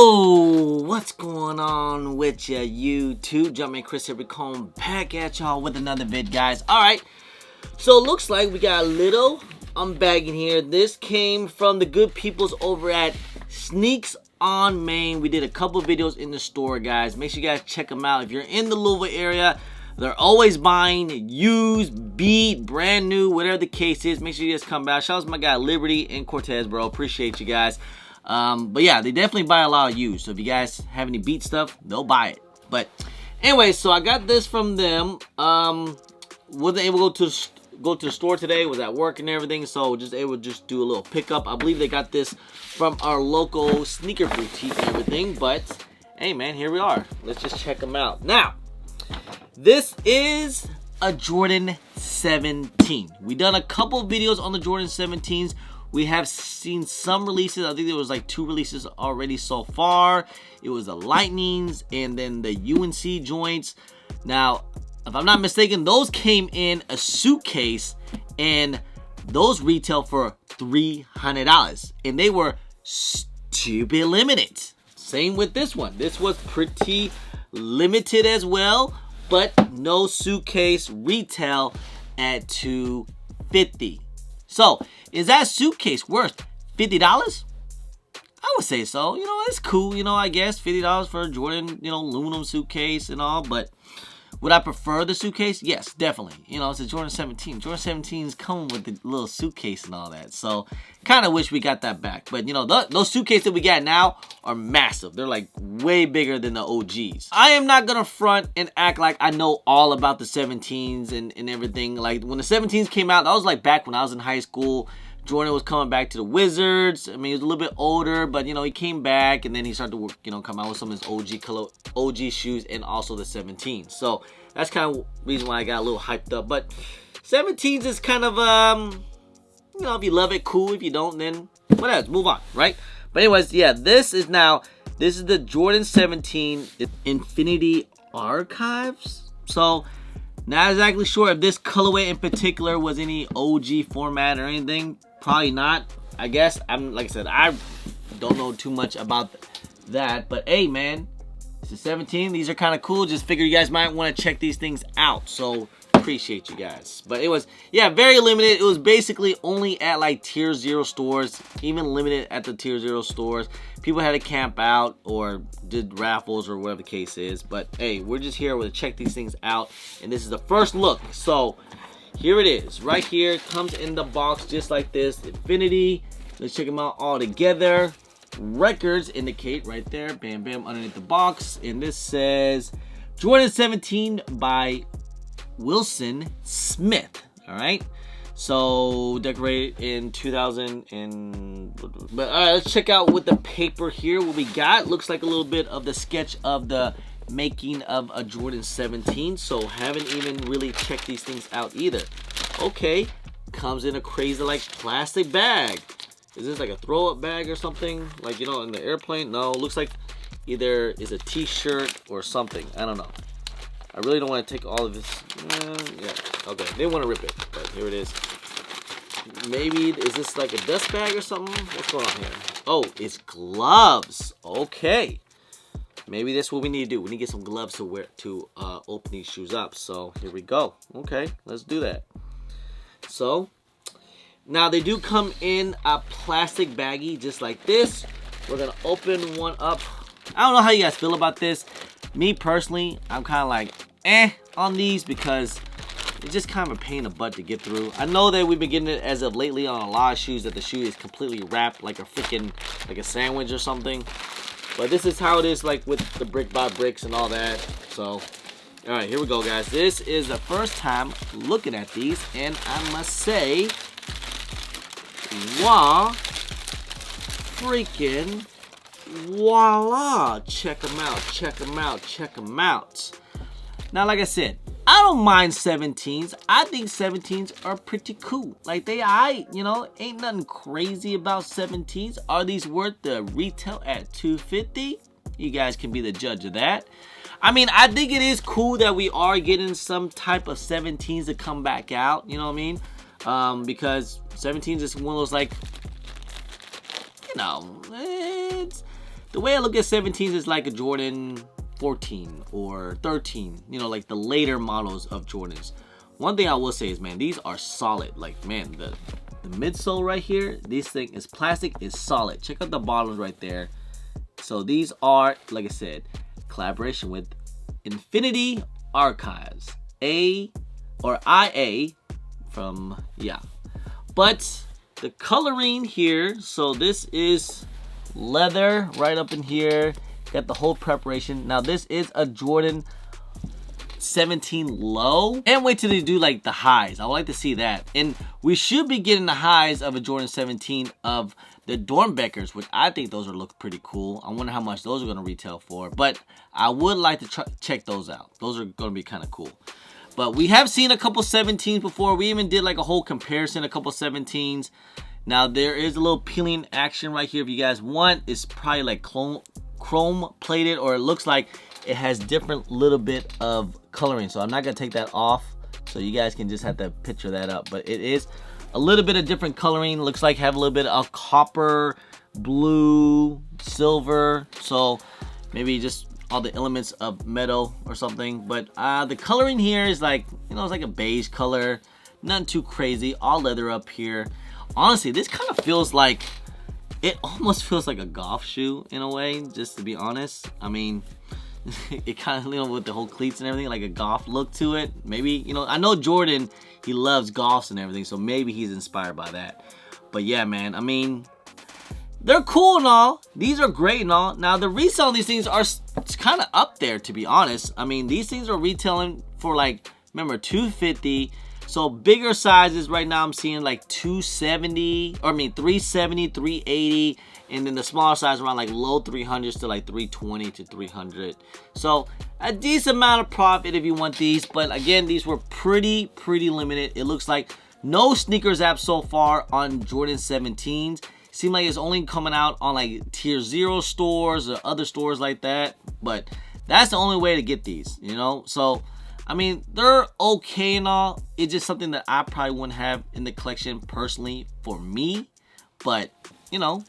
Yo, what's going on with ya, YouTube? Jumpman Chris here, we come back at y'all with another vid, guys. Alright, so it looks like we got a little unbagging here. This came from the good peoples over at Snkr on Main. We did a couple videos in the store, guys. Make sure you guys check them out. If you're in the Louisville area, they're always buying used, beat, brand new, whatever the case is. Make sure you guys come back. Shout out to my guy Liberty and Cortez, bro. Appreciate you guys. But yeah, they definitely buy a lot of used. So if you guys have any beat stuff, they'll buy it. But anyway, so I got this from them. Wasn't able to go to the store today. Was at work and everything, so just able to just do a little pickup. I believe they got this from our local Snkr boutique and everything. But hey, man, here we are. Let's just check them out. Now, this is a Jordan 17. We done a couple videos on the Jordan 17s. We have seen some releases. I think there was like 2 releases already so far. It was the Lightnings and then the UNC joints. Now, if I'm not mistaken, those came in a suitcase and those retail for $300. And they were stupid limited. Same with this one. This was pretty limited as well, but no suitcase, retail at $250. So, is that suitcase worth $50? I would say so. You know, it's cool, you know, I guess. $50 for a Jordan, you know, aluminum suitcase and all. But would I prefer the suitcase? Yes, definitely. You know, it's a Jordan 17. Jordan 17s come with the little suitcase and all that. So, kind of wish we got that back. But, you know, those suitcases that we got now are massive. They're, like, way bigger than the OGs. I am not going to front and act like I know all about the 17s and everything. Like, when the 17s came out, that was, like, back when I was in high school. Jordan was coming back to the Wizards. I mean, he was a little bit older, but, you know, he came back, and then he started to, you know, come out with some of his OG shoes and also the 17s. So, that's kind of the reason why I got a little hyped up. But 17s is kind of, you know, if you love it, cool. If you don't, then whatever, move on, right? But anyways, yeah, this is the Jordan 17 Infinity Archives. So, not exactly sure if this colorway in particular was any OG format or anything. Probably not. I guess, like I said, I don't know too much about that. But hey, man, it's a 17. These are kind of cool. Just figure you guys might want to check these things out. So, appreciate you guys. But it was, yeah, very limited. It was basically only at like tier 0 stores, even limited at the tier 0 stores. People had to camp out or did raffles or whatever the case is. But hey, we're just here to check these things out, and this is the first look. So here it is, right here. It comes in the box just like this. Infinity. Let's check them out all together. Records indicate right there, bam bam, underneath the box, and this says Jordan 17 by Wilson Smith. All right, so decorated in 2000 and but all right, let's check out with the paper here what we got. Looks like a little bit of the sketch of the making of a Jordan 17, so haven't even really checked these things out either. Okay, comes in a crazy like plastic bag. Is this like a throw-up bag or something, like, you know, in the airplane? No, looks like either is a t-shirt or something. I don't know. I really don't want to take all of this. Yeah, okay. They want to rip it, but here it is. Maybe, is this like a dust bag or something? What's going on here? Oh, it's gloves. Okay. Maybe that's what we need to do. We need to get some gloves to wear to open these shoes up. So, here we go. Okay, let's do that. So, now they do come in a plastic baggie just like this. We're going to open one up. I don't know how you guys feel about this. Me personally, I'm kind of like on these because it's just kind of a pain in the butt to get through. I know that we've been getting it as of lately on a lot of shoes, that the shoe is completely wrapped like a freaking, like a sandwich or something. But this is how it is, like with the brick by bricks and all that. So, alright, here we go, guys. This is the first time looking at these, and I must say, wow, freaking voila. Check them out, check them out, check them out. Now, like I said, I don't mind 17s. I think 17s are pretty cool. Like, they aight, you know, ain't nothing crazy about 17s. Are these worth the retail at $250? You guys can be the judge of that. I mean, I think it is cool that we are getting some type of 17s to come back out, you know what I mean? Because 17s is one of those, like, you know, it's the way I look at 17s is like a Jordan 14 or 13, you know, like the later models of Jordans. One thing I will say is, man, these are solid. Like, man, the midsole right here, this thing is plastic, is solid. Check out the bottoms right there. So these are, like I said, collaboration with Infinity Archives, IA from, yeah. But the coloring here, so this is leather right up in here. Got the whole preparation. Now this is a Jordan 17 low. And wait till they do like the highs. I would like to see that. And we should be getting the highs of a Jordan 17 of the Dornbeckers, which I think those are look pretty cool. I wonder how much those are going to retail for. But I would like to check those out. Those are going to be kind of cool. But we have seen a couple 17s before. We even did like a whole comparison, a couple 17s. Now there is a little peeling action right here if you guys want. It's probably like chrome plated, or it looks like it has different little bit of coloring. So I'm not going to take that off. So you guys can just have to picture that up. But it is a little bit of different coloring. Looks like have a little bit of copper, blue, silver. So maybe just all the elements of metal or something. But the coloring here is like, you know, it's like a beige color. Nothing too crazy. All leather up here. Honestly, this kind of feels like, it almost feels like a golf shoe in a way, just to be honest. I mean, it kind of, you know, with the whole cleats and everything, like a golf look to it. Maybe, you know, I know Jordan, he loves golfs and everything, so maybe he's inspired by that. But yeah, man, I mean, they're cool and all. These are great and all. Now, the resale on these things are kind of up there, to be honest. I mean, these things are retailing for like, remember, $250. So bigger sizes right now I'm seeing like 270, or I mean 370, 380, and then the smaller size around like low 300s to like 320 to 300. So a decent amount of profit if you want these, but again, these were pretty limited. It looks like no sneakers app so far on Jordan 17s. Seems like it's only coming out on like tier 0 stores or other stores like that, but that's the only way to get these, you know? So I mean, they're okay and all. It's just something that I probably wouldn't have in the collection personally for me. But, you know,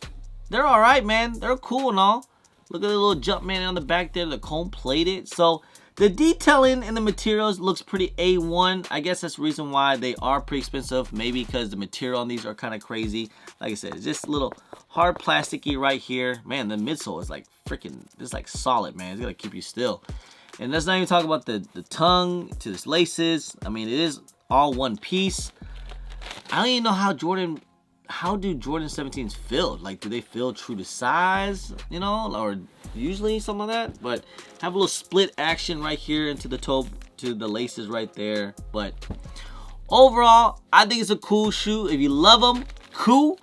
they're all right, man. They're cool and all. Look at the little Jumpman on the back there, the chrome plated. So the detailing and the materials looks pretty A1. I guess that's the reason why they are pretty expensive. Maybe because the material on these are kind of crazy. Like I said, it's just a little hard plasticky right here. Man, the midsole is like freaking, it's like solid, man. It's gonna keep you still. And let's not even talk about the tongue to the laces. I mean, it is all one piece. I don't even know how do Jordan 17s feel? Like, do they feel true to size, you know, or usually something like that? But have a little split action right here into the toe, to the laces right there. But overall, I think it's a cool shoe. If you love them, cool.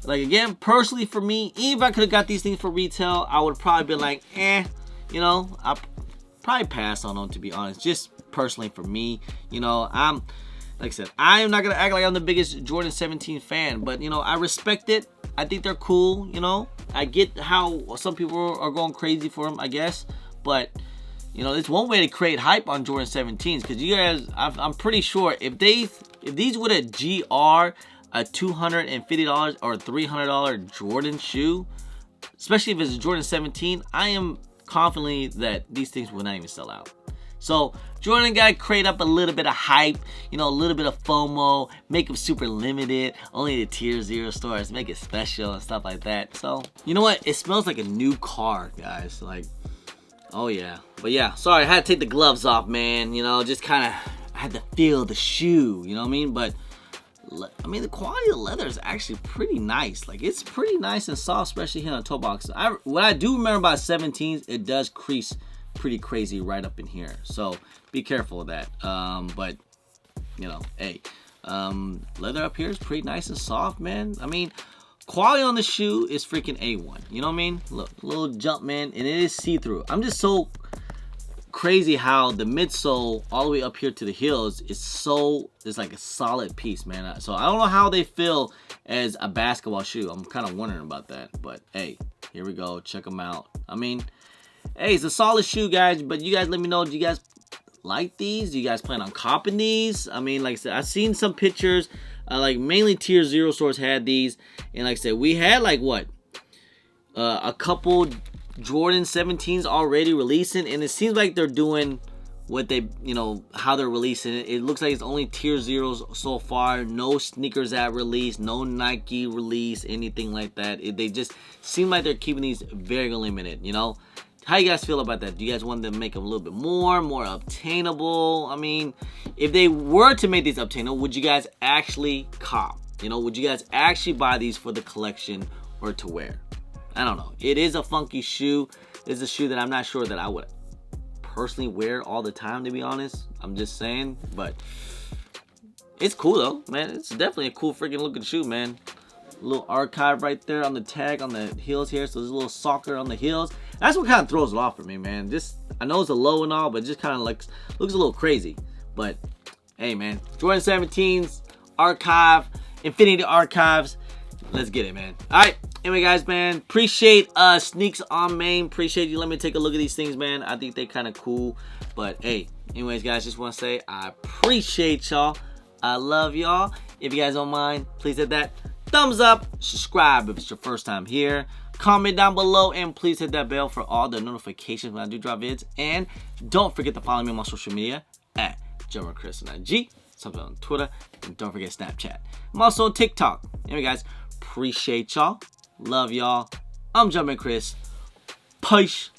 Like, again, personally for me, even if I could have got these things for retail, I would probably be like, you know, I probably pass on them, to be honest. Just personally for me, you know, like I said, I am not gonna act like I'm the biggest Jordan 17 fan, but you know, I respect it. I think they're cool, you know. I get how some people are going crazy for them, I guess, but you know, it's one way to create hype on Jordan 17s, because you guys, I'm pretty sure if these would have GR a $250 or $300 Jordan shoe, especially if it's a Jordan 17, I am confidently that these things will not even sell out. So Jordan got to create up a little bit of hype, you know, a little bit of FOMO, make them super limited, only the tier 0 stores, make it special and stuff like that. So you know what, it smells like a new car, guys. Like, oh yeah. But yeah, sorry, I had to take the gloves off, man. You know, just kind of I had to feel the shoe, you know what I mean? But I mean, the quality of the leather is actually pretty nice. Like, it's pretty nice and soft, especially here on the toe box. What I do remember about 17s, it does crease pretty crazy right up in here. So be careful of that. But, you know, hey, leather up here is pretty nice and soft, man. I mean, quality on the shoe is freaking A1. You know what I mean? Look, little Jumpman, and it is see-through. I'm just so crazy how the midsole all the way up here to the heels is like a solid piece, man. So I don't know how they feel as a basketball shoe. I'm kind of wondering about that. But hey, here we go. Check them out. I mean, hey, it's a solid shoe, guys. But you guys let me know, do you guys like these? Do you guys plan on copping these? I mean, like I said, I've seen some pictures, like mainly tier 0 stores had these, and like I said, we had like what, a couple Jordan 17s already releasing, and it seems like they're doing what they, how they're releasing it. It looks like it's only tier zeros so far. No sneakers at release, no Nike release, anything like that. They just seem like they're keeping these very limited, How you guys feel about that? Do you guys want them to make them a little bit more obtainable? I mean, if they were to make these obtainable, would you guys actually cop? Would you guys actually buy these for the collection or to wear? I don't know. It is a funky shoe. It's a shoe that I'm not sure that I would personally wear all the time, to be honest. I'm just saying, but it's cool though, man. It's definitely a cool freaking looking shoe, man. A little archive right there on the tag on the heels here, so there's a little soccer on the heels. That's what kind of throws it off for me, man. Just, I know it's a low and all, but it just kind of like looks a little crazy. But hey, man, Jordan 17s archive, Infinity Archives. Let's get it, man. All right. Anyway, guys, man, appreciate Sneaks on Main. Appreciate you. Let me take a look at these things, man. I think they're kind of cool. But hey, anyways, guys, just want to say I appreciate y'all. I love y'all. If you guys don't mind, please hit that thumbs up. Subscribe if it's your first time here. Comment down below, and please hit that bell for all the notifications when I do drop vids. And don't forget to follow me on my social media at Chris on IG, something on Twitter, and don't forget Snapchat. I'm also on TikTok. Anyway, guys, appreciate y'all. Love y'all. I'm Chris. Peace.